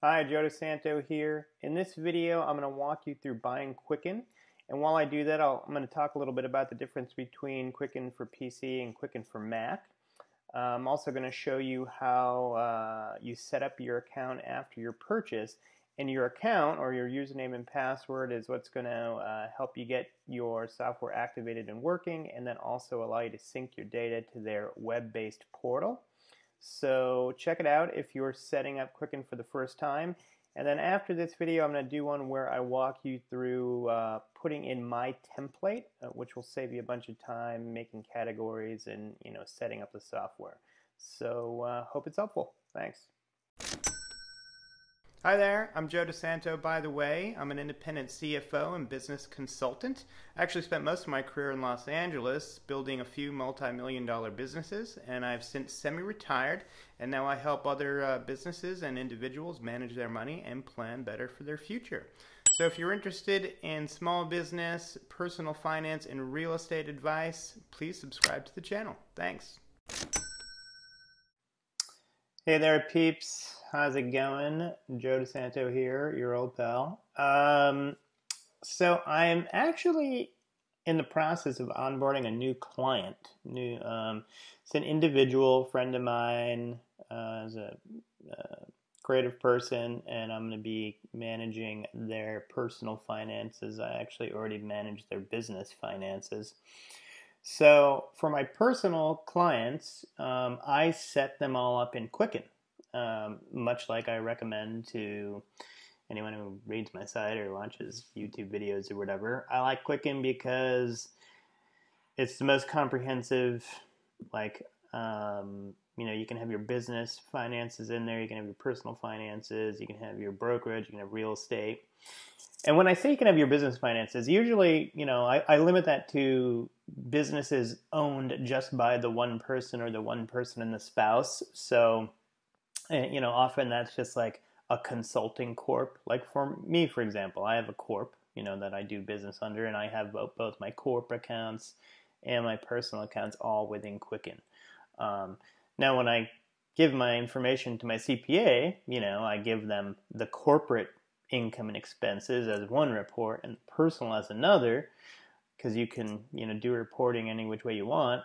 Hi, Joe DeSanto here. In this video, I'm going to walk you through buying Quicken. And while I do that, I'm going to talk a little bit about the difference between Quicken for PC and Quicken for Mac. I'm also going to show you how you set up your account after your purchase. And your account, or your username and password, is what's going to help you get your software activated and working, and then also allow you to sync your data to their web-based portal. So check it out if you're setting up Quicken for the first time. And then after this video, I'm going to do one where I walk you through putting in my template, which will save you a bunch of time making categories and setting up the software. So hope it's helpful. Thanks. Hi there, I'm Joe DeSanto, by the way. I'm an independent CFO and business consultant. I actually spent most of my career in Los Angeles building a few multi-million-dollar businesses, and I've since semi-retired, and now I help other businesses and individuals manage their money and plan better for their future. So if you're interested in small business, personal finance, and real estate advice, please subscribe to the channel. Thanks. Hey there, peeps. How's it going? Joe DeSanto here, your old pal. So I'm actually in the process of onboarding a new client. It's an individual friend of mine, is a creative person, and I'm going to be managing their personal finances. I actually already manage their business finances. So for my personal clients, I set them all up in Quicken, much like I recommend to anyone who reads my site or watches YouTube videos or whatever. I like Quicken because it's the most comprehensive. You can have your business finances in there, you can have your personal finances, you can have your brokerage, you can have real estate. And when I say you can have your business finances, usually, I limit that to businesses owned just by the one person or the one person and the spouse. So, often that's just like a consulting corp. Like for me, for example, I have a corp, that I do business under, and I have both my corp accounts and my personal accounts all within Quicken. Now, when I give my information to my CPA, I give them the corporate income and expenses as one report and personal as another, because you can do reporting any which way you want.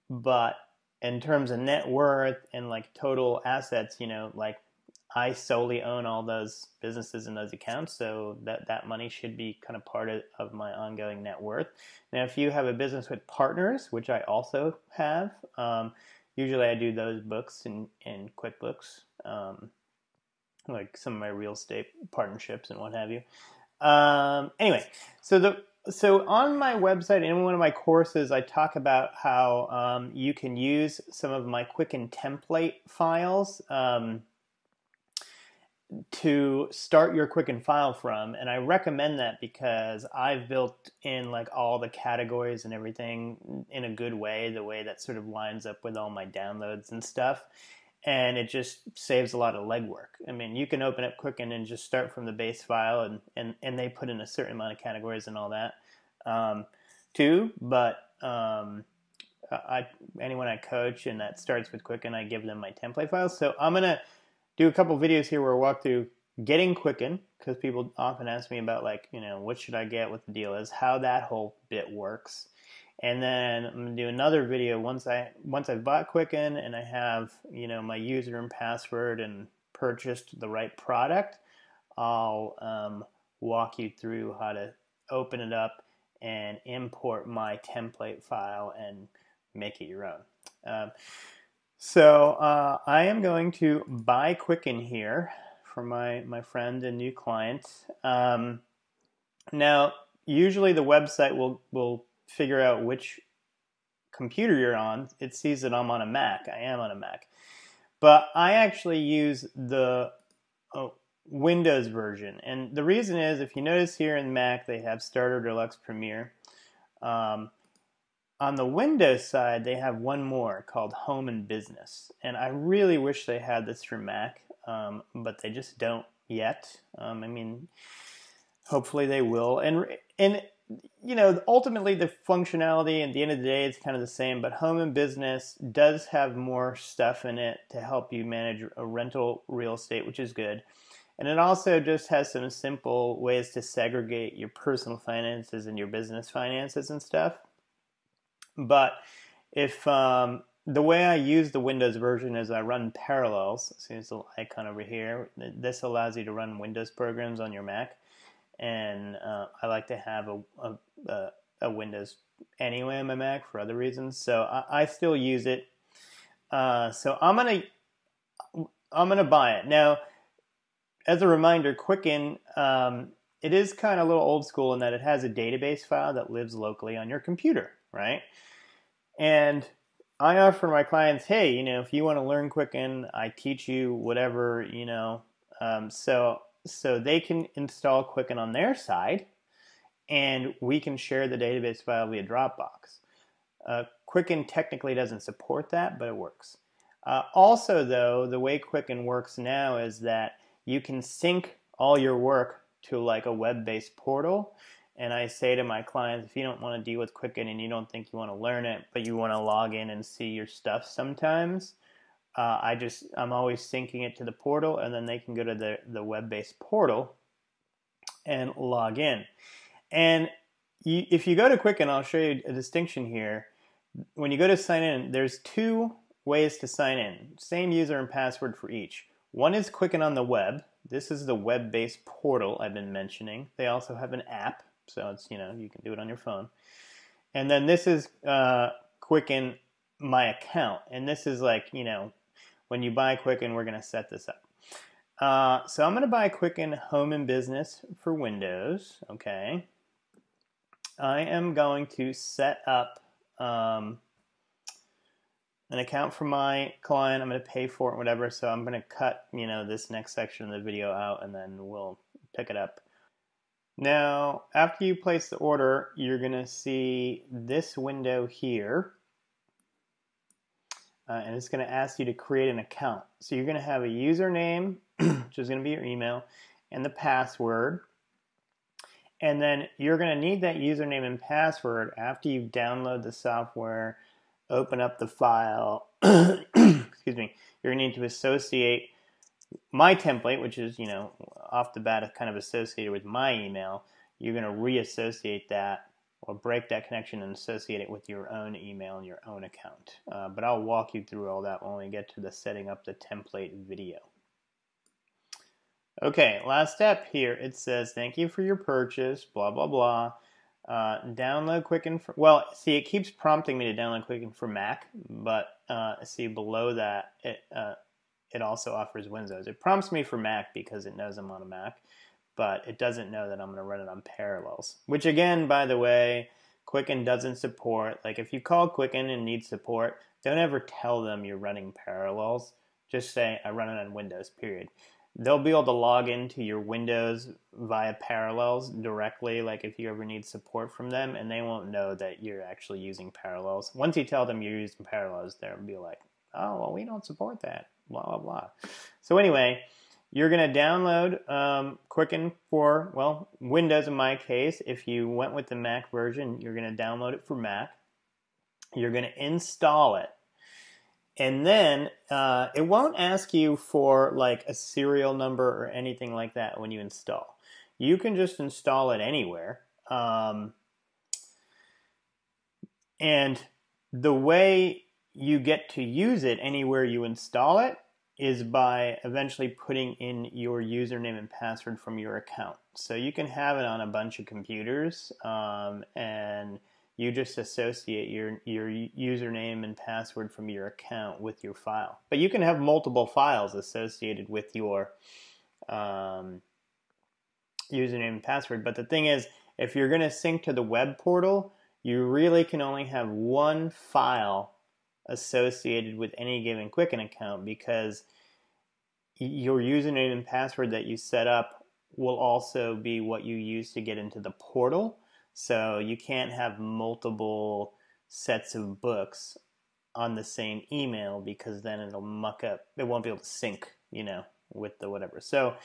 But in terms of net worth and total assets, I solely own all those businesses and those accounts, so that money should be kind of part of my ongoing net worth. Now, if you have a business with partners, which I also have, usually I do those books in QuickBooks, like some of my real estate partnerships and what have you. Anyway, so on my website and in one of my courses, I talk about how you can use some of my Quicken template files to start your Quicken file from, and I recommend that because I've built in all the categories and everything in a good way, the way that sort of lines up with all my downloads and stuff. And it just saves a lot of legwork. I mean, you can open up Quicken and just start from the base file, and they put in a certain amount of categories and all that too. But anyone I coach and that starts with Quicken, I give them my template files. So I'm gonna do a couple videos here where I walk through getting Quicken, because people often ask me about what should I get, what the deal is, how that whole bit works. And then I'm going to do another video once I've bought Quicken and I have my user and password and purchased the right product. I'll walk you through how to open it up and import my template file and make it your own. So I am going to buy Quicken here for my friend and new client. Now, usually the website will figure out which computer you're on. It sees that I'm on a Mac. I am on a Mac. But I actually use the Windows version. And the reason is, if you notice here in Mac, they have Starter, Deluxe, Premier. On the Windows side, they have one more called Home and Business. And I really wish they had this for Mac, but they just don't yet. Hopefully they will. And ultimately the functionality at the end of the day is kind of the same, but Home and Business does have more stuff in it to help you manage a rental real estate, which is good. And it also just has some simple ways to segregate your personal finances and your business finances and stuff. But if the way I use the Windows version is I run Parallels. See this little icon over here. This allows you to run Windows programs on your Mac. And I like to have a Windows anyway on my Mac for other reasons. So I still use it. So I'm gonna buy it. Now, as a reminder, Quicken, it is kind of a little old school in that it has a database file that lives locally on your computer, right? And I offer my clients, hey, if you want to learn Quicken, I teach you whatever, so they can install Quicken on their side, and we can share the database file via Dropbox. Quicken technically doesn't support that, but it works. Also, though, the way Quicken works now is that you can sync all your work to like a web-based portal. And I say to my clients, if you don't want to deal with Quicken and you don't think you want to learn it, but you want to log in and see your stuff sometimes, I'm always syncing it to the portal, and then they can go to the web-based portal and log in. And if you go to Quicken, I'll show you a distinction here. When you go to sign in, there's two ways to sign in. Same user and password for each. One is Quicken on the web. This is the web-based portal I've been mentioning. They also have an app, so it's you can do it on your phone. And then this is Quicken My Account, and this is like when you buy Quicken, we're going to set this up. So I'm going to buy Quicken Home and Business for Windows. Okay. I am going to set up an account for my client. I'm going to pay for it, whatever. So I'm going to cut, this next section of the video out, and then we'll pick it up. Now, after you place the order, you're going to see this window here, and it's going to ask you to create an account. So you're going to have a username, which is going to be your email, and the password. And then you're going to need that username and password after you download the software, open up the file, excuse me, you're going to need to associate my template, which is, off the bat kind of associated with my email. You're going to reassociate that or break that connection and associate it with your own email and your own account. But I'll walk you through all that when we get to the setting up the template video. Okay, last step here. It says, thank you for your purchase, blah, blah, blah. Download Quicken for, well, see, it keeps prompting me to download Quicken for Mac, but see below that, it also offers Windows. It prompts me for Mac because it knows I'm on a Mac, but it doesn't know that I'm going to run it on Parallels, which again, by the way, Quicken doesn't support. Like if you call Quicken and need support, don't ever tell them you're running Parallels. Just say, I run it on Windows, period. They'll be able to log into your Windows via Parallels directly, like if you ever need support from them, and they won't know that you're actually using Parallels. Once you tell them you're using Parallels, they'll be like, oh, well, we don't support that, blah, blah, blah. So anyway, you're going to download Quicken for, well, Windows in my case. If you went with the Mac version, you're going to download it for Mac. You're going to install it. And then it won't ask you for like a serial number or anything like that when you install. You can just install it anywhere. And the way you get to use it anywhere you install it is by eventually putting in your username and password from your account. So you can have it on a bunch of computers, and you just associate your username and password from your account with your file. But you can have multiple files associated with your username and password. But the thing is, if you're going to sync to the web portal, you really can only have one file associated with any given Quicken account, because your username and password that you set up will also be what you use to get into the portal. So you can't have multiple sets of books on the same email, because then it'll muck up. It won't be able to sync, with the whatever. So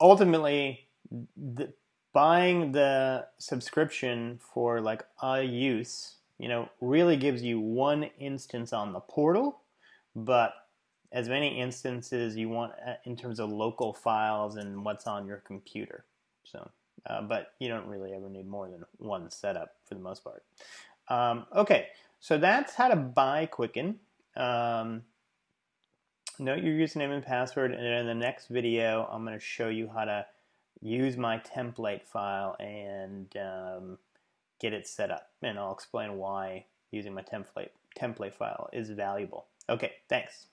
ultimately, buying the subscription for like a use, really gives you one instance on the portal, but as many instances you want in terms of local files and what's on your computer. So, but you don't really ever need more than one setup for the most part. Okay, so that's how to buy Quicken. Note your username and password, and in the next video, I'm going to show you how to use my template file and get it set up. And I'll explain why using my template file is valuable. Okay, thanks.